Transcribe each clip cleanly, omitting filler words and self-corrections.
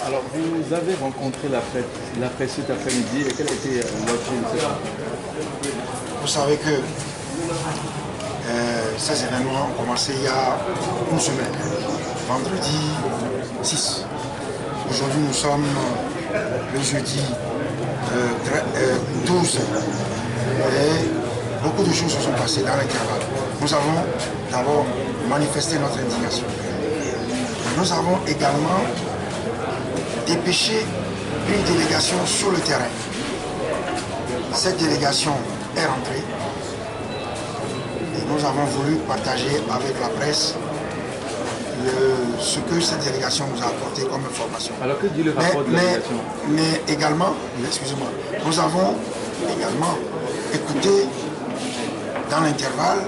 Alors, vous avez rencontré la presse cet après-midi et quel a été l'objet de cette rencontre? Vous savez que ces événements ont commencé il y a une semaine, vendredi 6. Aujourd'hui, nous sommes le jeudi 12 et beaucoup de choses se sont passées dans l'intervalle. Nous avons d'abord manifesté notre indignation. Nous avons également dépêché une délégation sur le terrain. Cette délégation est rentrée et nous avons voulu partager avec la presse ce que cette délégation nous a apporté comme information. Alors que dit le rapport de la délégation? Mais également, excusez-moi, nous avons également écouté dans l'intervalle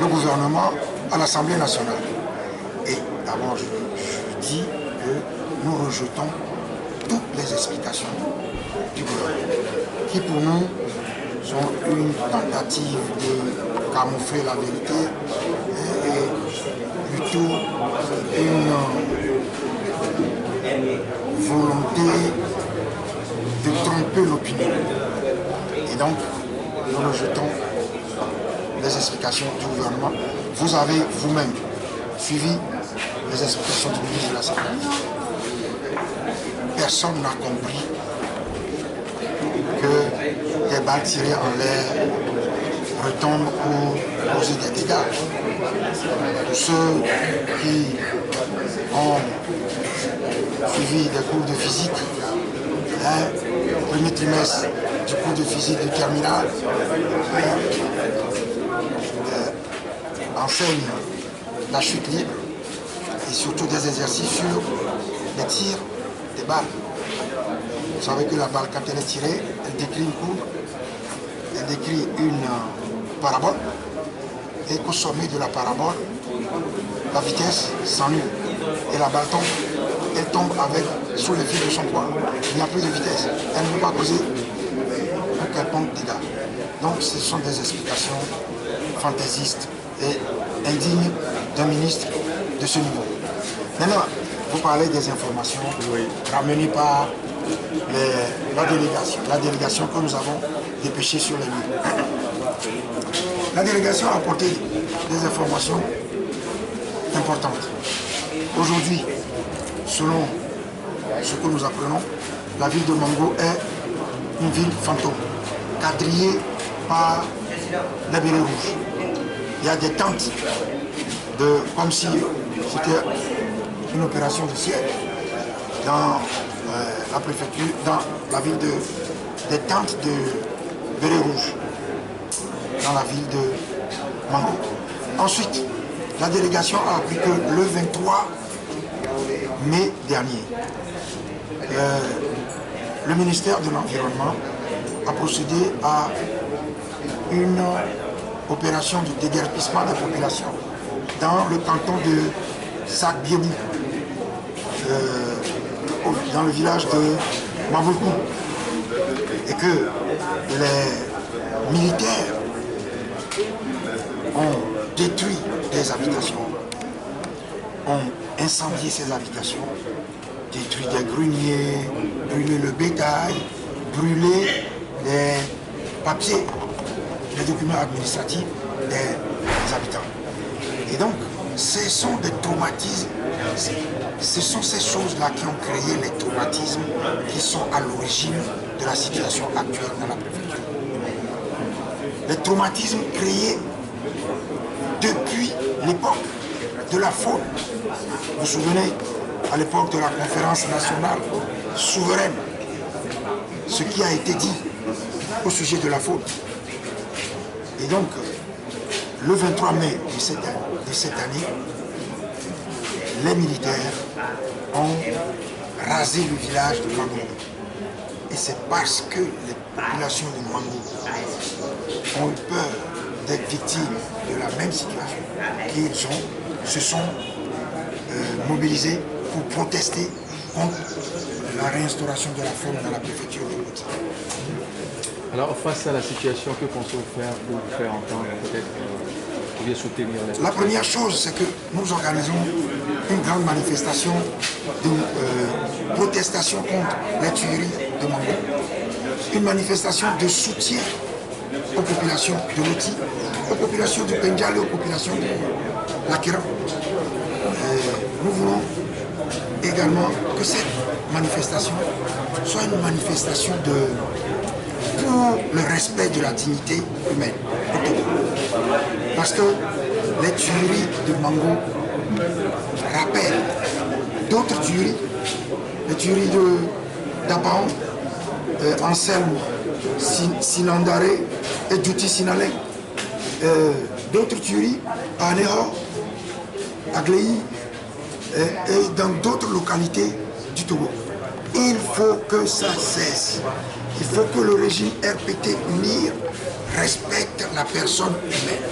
le gouvernement à l'Assemblée nationale. Et d'abord, je dis que nous rejetons toutes les explications du gouvernement, qui pour nous sont une tentative de camoufler la vérité et plutôt une volonté de tromper l'opinion. Et donc, nous rejetons les explications du gouvernement. Vous avez vous-même suivi les explications du ministre de la Santé. Personne n'a compris que les balles tirées en l'air retombent pour causer des dégâts. Pour ceux qui ont suivi des cours de physique, premier trimestre du cours de physique du terminal, enseigne la chute libre et surtout des exercices sur les tirs des balles. Vous savez que la balle, quand elle est tirée, elle décrit une courbe, elle décrit une parabole, et qu'au sommet de la parabole, la vitesse s'annule et la balle tombe. Elle tombe sous les fils de son poids. Il n'y a plus de vitesse. Elle ne peut pas causer un quelconque dégât. Donc ce sont des explications fantaisistes et indignes d'un ministre de ce niveau. Maintenant, vous parlez des informations ramenées par la délégation que nous avons dépêchée sur les lieux. La délégation a apporté des informations importantes. Aujourd'hui, selon ce que nous apprenons, la ville de Mango est une ville fantôme, quadrillée par les bérets rouges. Il y a des tentes, comme si c'était une opération de siège dans la préfecture, dans la ville des tentes de bérets rouges, dans la ville de Mango. Ensuite, la délégation a appris que le 23 mai dernier, le ministère de l'Environnement a procédé à une opération de déguerpissement des populations dans le canton de Sac-Biébou, dans le village de Maboukou, et que les militaires ont détruit des habitations, ont incendié ces habitations, détruit des greniers, brûlé le bétail, brûlé les papiers, les documents administratifs des habitants. Et donc, ce sont des traumatismes, ce sont ces choses-là qui ont créé les traumatismes qui sont à l'origine de la situation actuelle dans la préfecture. Les traumatismes créés depuis l'époque de la faune. Vous vous souvenez, à l'époque de la conférence nationale souveraine, ce qui a été dit au sujet de la faune. Et donc, le 23 mai de cette année, les militaires ont rasé le village de Mango. Et c'est parce que les populations de Mango ont eu peur d'être victimes de la même situation qu'ils se sont mobilisés pour protester contre la réinstauration de la faune dans la préfecture de Bouti. Alors, face à la situation, que pensez-vous faire pour vous faire entendre, peut-être, ou bien soutenir les... La première chose, c'est que nous organisons une grande manifestation protestation contre les tueries de Mango, une manifestation de soutien aux populations de Loti, aux populations du Pendjal et aux populations de l'Akira. Nous voulons également que cette manifestation soit une manifestation pour le respect de la dignité humaine. Parce que les tueries de Mango rappellent d'autres tueries, les tueries d'Apaon, Anselme Sinandare et Djouti Sinaleng, d'autres tueries à Anéhor, à Gléi et dans d'autres localités du Togo. Il faut que ça cesse. Il faut que le régime RPT UNIR respecte la personne humaine.